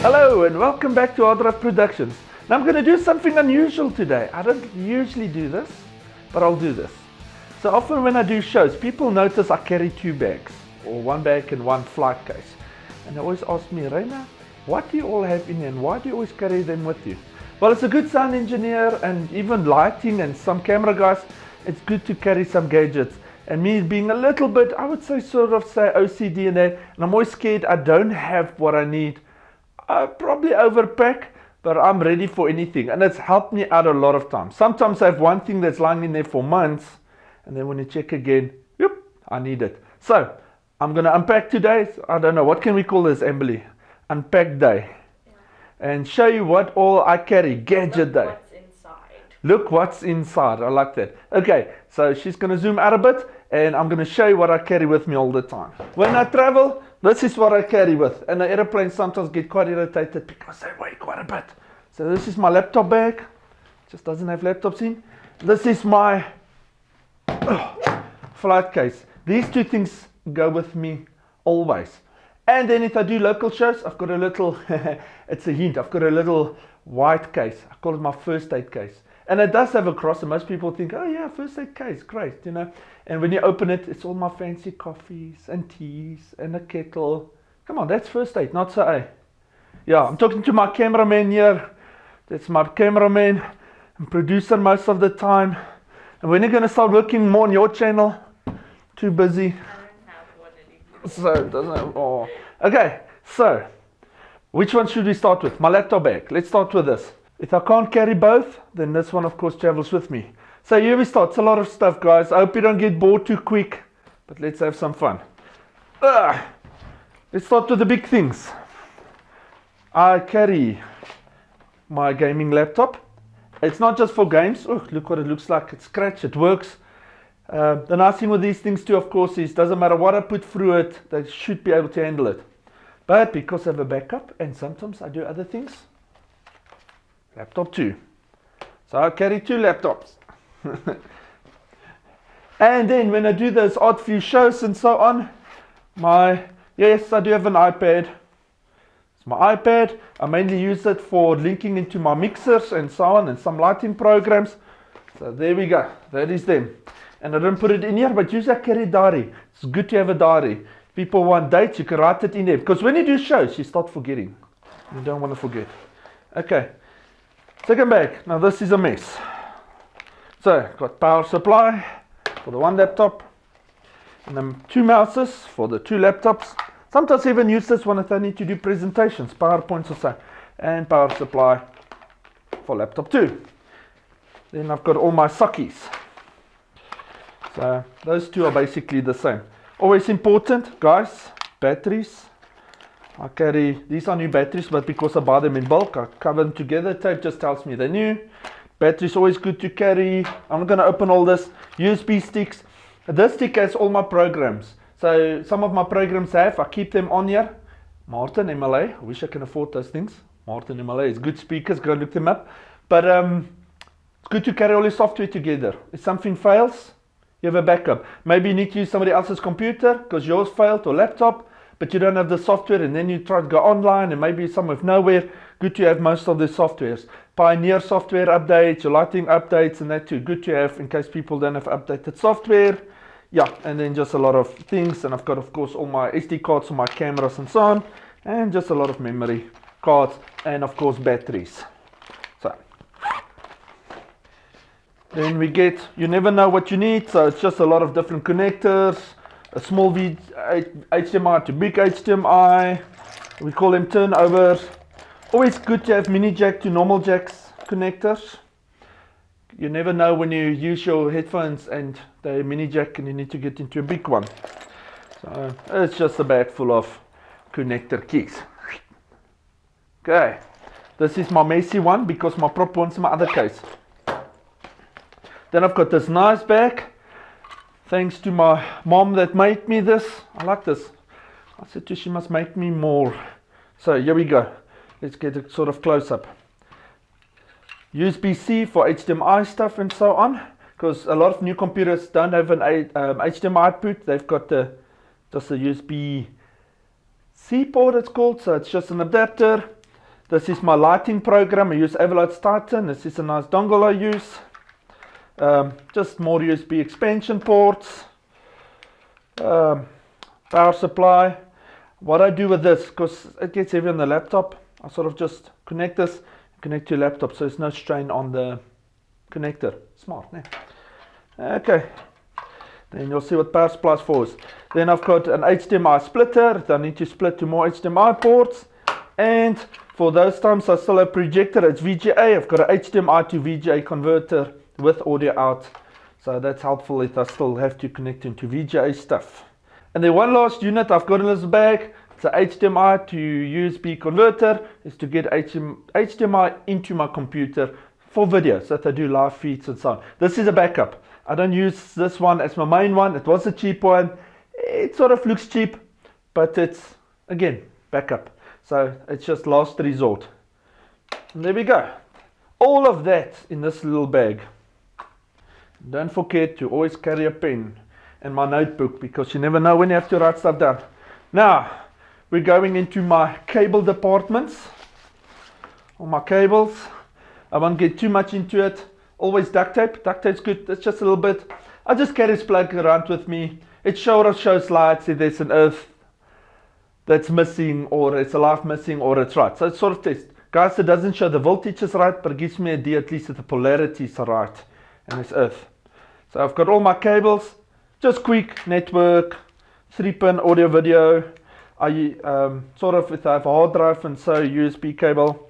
Hello and welcome back to Harddrive Productions. Now I'm going to do something unusual today. I don't usually do this, but I'll do this. So often when I do shows, people notice I carry two bags, or one bag and one flight case. And they always ask me, Reina, what do you all have in here and why do you always carry them with you? Well, as a good sound engineer and even lighting and some camera guys, it's good to carry some gadgets. And me being a little bit, I would say sort of say OCD in that, and I'm always scared I don't have what I need. I probably overpack, but I'm ready for anything, and it's helped me out a lot of times. Sometimes I have one thing that's lying in there for months, and then when you check again, yep, I need it. So I'm gonna unpack today. I don't know, what can we call this, Emily? Unpack day. Yeah. And show you what all I carry, gadget day. What's inside. Look what's inside. I like that. Okay, so she's gonna zoom out a bit, and I'm gonna show you what I carry with me all the time. When I travel, this is what I carry with, and the airplanes sometimes get quite irritated because they weigh quite a bit. So this is my laptop bag, just doesn't have laptops in. This is my flight case. These two things go with me always. And then if I do local shows, I've got a little, it's a hint, I've got a little white case. I call it my first aid case. And it does have a cross, and most people think, oh yeah, first aid case, great, you know. And when you open it, it's all my fancy coffees and teas and a kettle. Come on, that's first aid, not so, eh? Yeah, I'm talking to my cameraman here. That's my cameraman and producer most of the time. And when are you going to start working more on your channel? Too busy. I don't have one anymore. So it doesn't have, oh. Okay, so which one should we start with? My laptop bag. Let's start with this. If I can't carry both, then this one of course travels with me. So here we start. It's a lot of stuff, guys. I hope you don't get bored too quick, but let's have some fun. Let's start with the big things. I carry my gaming laptop. It's not just for games. Oh, look what it looks like. It's scratched. It works. The nice thing with these things too, of course, is doesn't matter what I put through it, they should be able to handle it. But because I have a backup and sometimes I do other things, laptop too. So I carry two laptops. And then when I do those odd few shows and so on, yes, I do have an iPad. It's my iPad. I mainly use it for linking into my mixers and so on and some lighting programs. So there we go. That is them. And I don't put it in here, but usually I carry a diary. It's good to have a diary. People want dates, you can write it in there. Because when you do shows, you start forgetting. You don't want to forget. Okay. Second bag. Now this is a mess. So, got power supply for the one laptop. And then two mouses for the two laptops. Sometimes I even use this one if I need to do presentations, PowerPoints or so. And power supply for laptop 2. Then I've got all my sockies. So those two are basically the same. Always important, guys, batteries. I carry, these are new batteries, but because I buy them in bulk, I cover them together. Tape just tells me they're new. Batteries always good to carry. I'm not going to open all this. USB sticks. This stick has all my programs. So some of my programs I keep them on here. Martin MLA, I wish I can afford those things. Martin MLA is good speakers, go look them up. But it's good to carry all your software together. If something fails, you have a backup. Maybe you need to use somebody else's computer because yours failed, or laptop, but you don't have the software, and then you try to go online and maybe somewhere with nowhere. Good to have most of the softwares. Pioneer software updates, your lighting updates, and that too. Good to have in case people don't have updated software. Yeah, and then just a lot of things. And I've got, of course, all my SD cards, all my cameras and so on. And just a lot of memory cards and, of course, batteries. So then we get, you never know what you need. So it's just a lot of different connectors. A small HDMI to big HDMI. We call them turnovers. Always good to have mini jack to normal jacks connectors. You never know when you use your headphones and they're mini jack and you need to get into a big one. So it's just a bag full of connector keys. Okay, this is my messy one because my prop one's in my other case. Then I've got this nice bag. Thanks to my mom that made me this. I like this. I said to her, she must make me more. So here we go. Let's get a sort of close up. USB-C for HDMI stuff and so on. Because a lot of new computers don't have an HDMI output. They've got just a USB-C port, it's called. So it's just an adapter. This is my lighting program. I use Everlight's Titan. This is a nice dongle I use. Just more USB expansion ports. Power supply. What I do with this, because it gets heavy on the laptop, I sort of just connect this, connect to your laptop, so there's no strain on the connector. Smart, ne? Okay. Then you'll see what power supply is for. Then I've got an HDMI splitter. I need to split to more HDMI ports. And for those times I still have projector. It's VGA. I've got an HDMI to VGA converter with audio out. So that's helpful if I still have to connect into VGA stuff. And then one last unit I've got in this bag. It's a HDMI to USB converter. Is to get HDMI into my computer for video, so that I do live feeds and so on. This is a backup. I don't use this one as my main one. It was a cheap one. It sort of looks cheap, but it's, again, backup. So it's just last resort. And there we go. All of that in this little bag. Don't forget to always carry a pen and my notebook, because you never know when you have to write stuff down. Now, we're going into my cable departments. All my cables. I won't get too much into it. Always duct tape. Duct tape's good. It's just a little bit. I just carry this plug around with me. It shows lights if there's an earth that's missing, or it's a light missing, or it's right. So it's sort of test. Guys, it doesn't show the voltage is right, but it gives me an idea at least that the polarities are right. And it's earth. So I've got all my cables. Just quick network. 3-pin audio video. I sort of, if I have a hard drive and so USB cable.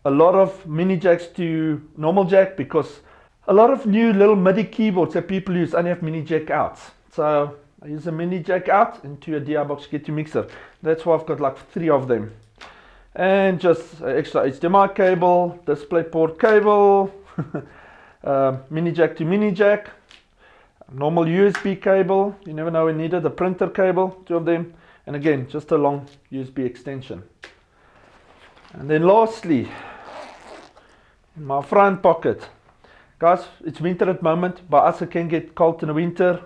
A lot of mini jacks to normal jack, because a lot of new little MIDI keyboards that people use only have mini jack outs. So I use a mini jack out into a DI box get to mixer. That's why I've got like 3 of them. And just extra HDMI cable, display port cable, mini jack to mini jack, normal USB cable, you never know when needed, a printer cable, 2 of them, and again just a long USB extension. And then lastly, in my front pocket, guys, it's winter at the moment, but as it can get cold in the winter,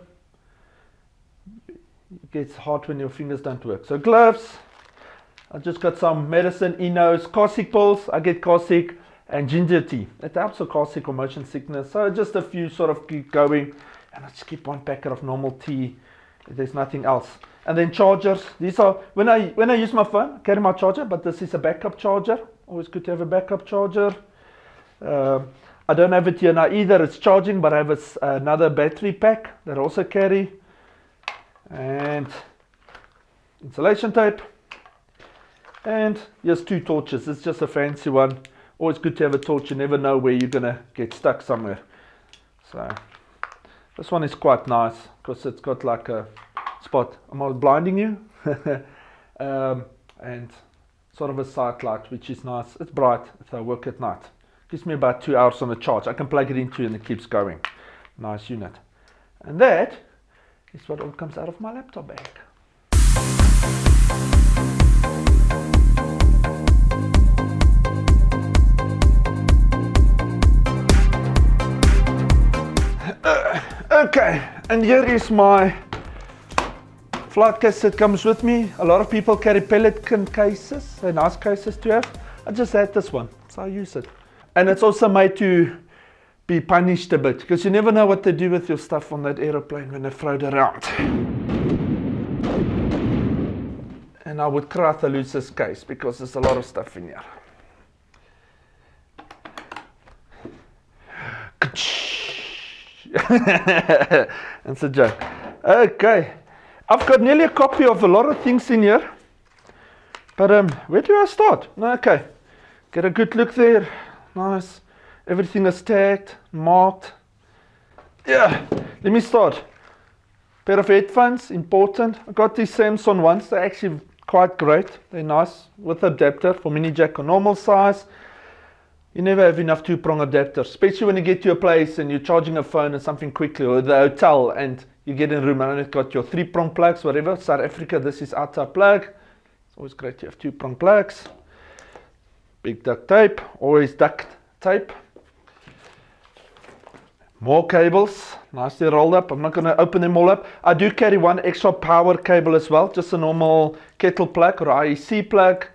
it gets hot when your fingers don't work. So gloves, I just got some medicine, Enos, Cossack pills. I get Cossack and ginger tea. It helps with Cossack or motion sickness. So just a few sort of keep going, and I just keep 1 packet of normal tea if there's nothing else. And then chargers. These are, when I use my phone, I carry my charger, but this is a backup charger. Always good to have a backup charger. I don't have it here now either. It's charging, but I have another battery pack that I also carry. And insulation tape. And here's 2 torches. It's just a fancy one. Always good to have a torch. You never know where you're gonna get stuck somewhere. So this one is quite nice because it's got like a spot. I'm not blinding you. And sort of a sight light, which is nice. It's bright if I work at night. Gives me about 2 hours on the charge. I can plug it into and it keeps going. Nice unit. And that is what all comes out of my laptop bag. Okay, and here is my flight case that comes with me. A lot of people carry Pelican cases. They're nice cases to have. I just had this one, so I use it. And it's also made to be punished a bit, because you never know what they do with your stuff on that aeroplane when they throw it around. And I would cry to lose this case, because there's a lot of stuff in here. That's a joke. Okay, I've got nearly a copy of a lot of things in here, but where do I start? Okay, get a good look there. Nice, everything is tagged, marked. Yeah, let me start. Pair of headphones, important. I got these Samsung ones. They're actually quite great. They're nice with adapter for mini jack or normal size. You never have enough 2-prong adapters, especially when you get to a place and you're charging a phone or something quickly, or the hotel and you get in a room and it's got your 3-prong plugs, whatever. South Africa, this is outside plug. It's always great to have 2-prong plugs. Big duct tape, always duct tape. More cables, nicely rolled up. I'm not going to open them all up. I do carry one extra power cable as well, just a normal kettle plug or IEC plug.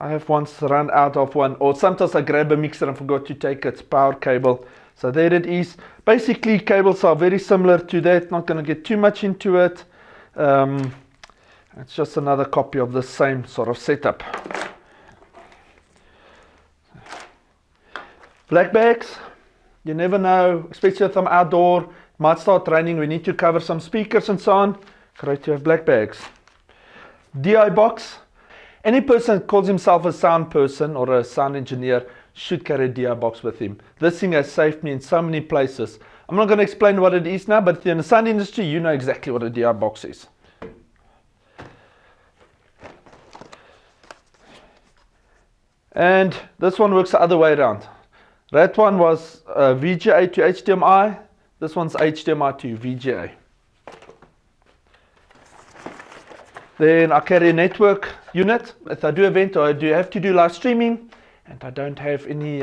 I have once run out of one, or sometimes I grab a mixer and forgot to take its power cable. So there it is. Basically, cables are very similar to that. Not going to get too much into it. It's just another copy of the same sort of setup. Black bags, you never know, especially if I'm outdoor, might start raining, we need to cover some speakers and so on. Great to have black bags. DI box, any person that calls himself a sound person or a sound engineer should carry a DI box with him. This thing has saved me in so many places. I'm not going to explain what it is now, but if you're in the sound industry, you know exactly what a DI box is. And this one works the other way around. That one was VGA to HDMI. This one's HDMI to VGA. Then I carry a network unit. If I do event or I do have to do live streaming and I don't have any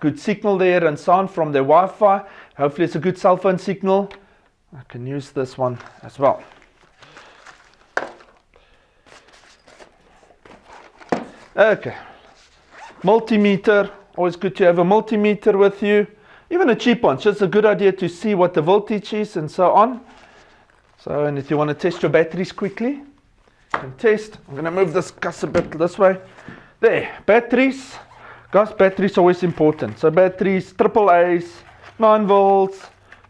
good signal there and so on from the Wi-Fi, hopefully it's a good cell phone signal, I can use this one as well. Okay. Multimeter, always good to have a multimeter with you. Even a cheap one, it's just a good idea to see what the voltage is and so on. So, and if you want to test your batteries quickly, you can test. I'm going to move this cuss a bit this way. There, batteries. Guys, batteries are always important. So batteries, AAAs, 9 volts,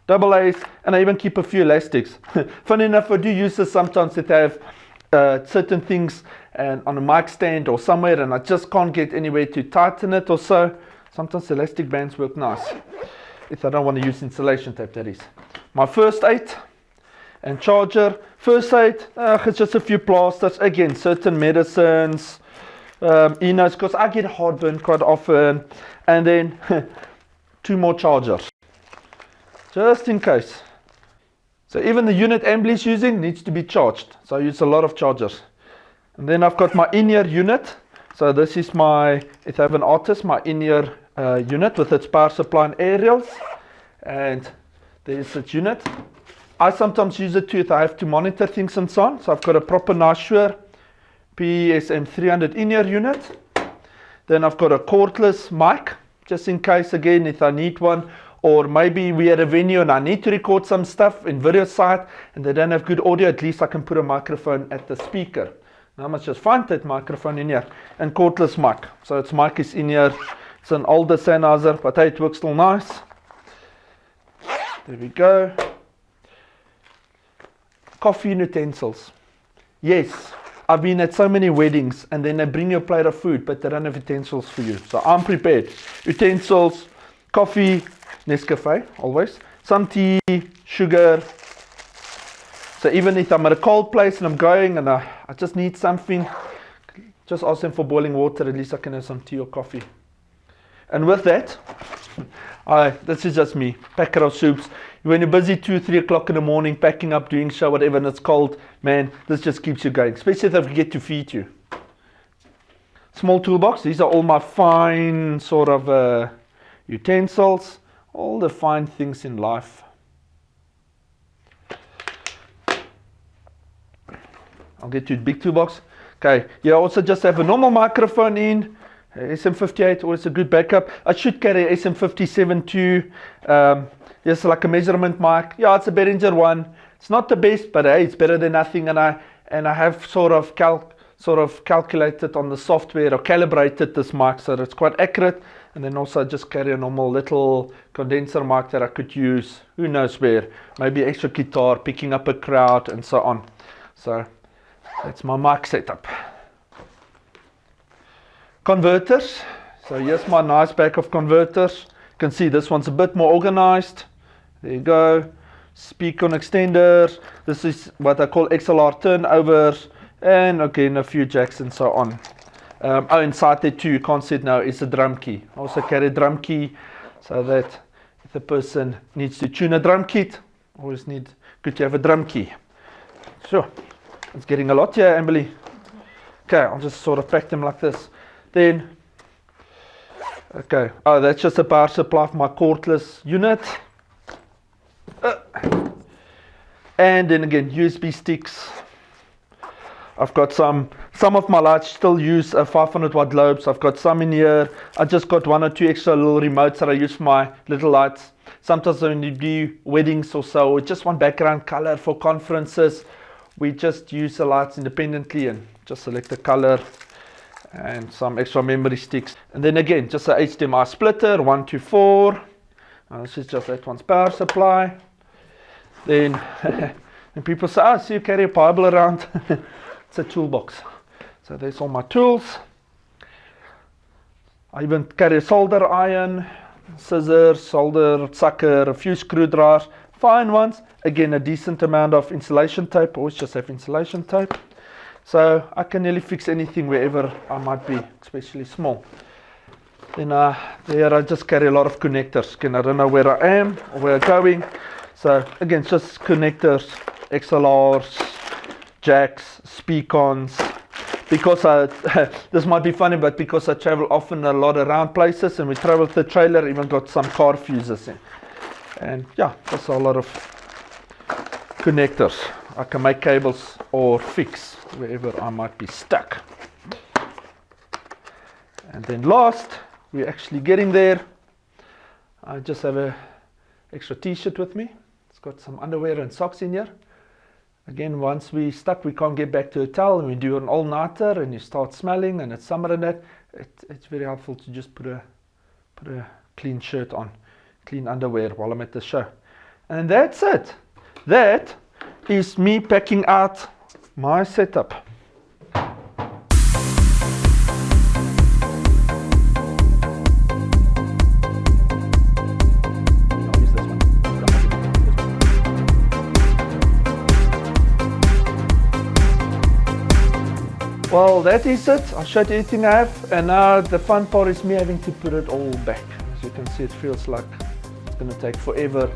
AA's, and I even keep a few elastics. Funny enough, I do use this sometimes that I have certain things and on a mic stand or somewhere and I just can't get anywhere to tighten it or so. Sometimes elastic bands work nice. If I don't want to use insulation tape, that is. My first aid and charger. First aid, it's just a few plasters. Again, certain medicines, Enos, because I get heartburn quite often. And then 2 more chargers, just in case. So even the unit Ambly's using needs to be charged. So I use a lot of chargers. And then I've got my in-ear unit. So this is my, if I have an artist, my in-ear unit with its power supply and aerials. And there's its unit. I sometimes use it too if I have to monitor things and so on. So I've got a proper nice Shure PSM 300 in-ear unit. Then I've got a cordless mic, just in case again if I need one. Or maybe we at a venue and I need to record some stuff in video site and they don't have good audio, at least I can put a microphone at the speaker. Now I must just find that microphone in here. And cordless mic. So its mic is in here. It's an older Sennheiser, but hey, it works still nice. There we go. Coffee utensils. Yes, I've been at so many weddings and then they bring you a plate of food, but they don't have utensils for you. So I'm prepared. Utensils, coffee, Nescafe, always. Some tea, sugar. So even if I'm at a cold place and I'm going and I just need something, just ask them for boiling water, at least I can have some tea or coffee. And with that, this is just me, packet of soups. When you're busy 2-3 o'clock in the morning, packing up, doing show, whatever, and it's cold, man, this just keeps you going, especially if I get to feed you. Small toolbox, these are all my fine sort of utensils, all the fine things in life. I'll get to the big toolbox. Okay, you also just have a normal microphone in, SM58, always a good backup. I should carry a SM57 too. Just like a measurement mic. Yeah, it's a Behringer one. It's not the best, but hey, it's better than nothing. And I have sort of calculated on the software or calibrated this mic so that it's quite accurate. And then also I just carry a normal little condenser mic that I could use, who knows where. Maybe extra guitar, picking up a crowd and so on. So that's my mic setup. Converters. So here's my nice pack of converters. You can see this one's a bit more organized. There you go. Speaker extenders. This is what I call XLR turnovers. And again, a few jacks and so on. Inside there too, you can't see it now, is a drum key. I also carry a drum key so that if the person needs to tune a drum kit, always good to have a drum key. Sure. It's getting a lot here, Emily. Okay, I'll just sort of pack them like this. Then, okay, that's just a power supply for my cordless unit. And then again, USB sticks. I've got some of my lights still use 500 watt globes. I've got some in here. I just got 1 or 2 extra little remotes that I use for my little lights. Sometimes when you do weddings or so, or just want background color for conferences, we just use the lights independently and just select the color and some extra memory sticks. And then again, just a HDMI splitter, 1 to 4. This is just that one's power supply. Then and people say, oh, so you carry a Bible around. It's a toolbox. So there's all my tools. I even carry a solder iron, scissors, solder sucker, a few screwdrivers, fine ones. Again, a decent amount of insulation tape. Always just have insulation tape. So I can nearly fix anything wherever I might be, especially small. Then there I just carry a lot of connectors. Again, I don't know where I am or where I'm going. So again, just connectors, XLRs, jacks, speak-ons. Because this might be funny, but because I travel often a lot around places and we travel with the trailer, even got some car fuses in. And yeah, that's a lot of connectors. I can make cables or fix wherever I might be stuck. And then last, we're actually getting there. I just have a extra t-shirt with me. It's got some underwear and socks in here. Again, once we're stuck, we can't get back to the hotel and we do an all-nighter and you start smelling and it's summer and that, it's very helpful to just put a clean shirt on, clean underwear while I'm at the show. And that's it. That is me packing out my setup. Well, that is it. I showed you everything I have, and now the fun part is me having to put it all back. As you can see, it feels like it's going to take forever.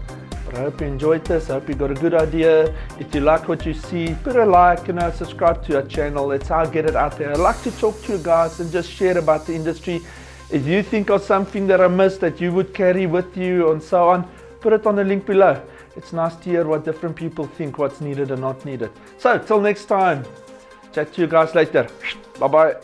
But I hope you enjoyed this. I hope you got a good idea. If you like what you see, put a like, subscribe to our channel. That's how I get it out there. I like to talk to you guys and just share about the industry. If you think of something that I missed that you would carry with you and so on, put it on the link below. It's nice to hear what different people think, what's needed and not needed. So, till next time. Chat to you guys later. Bye bye.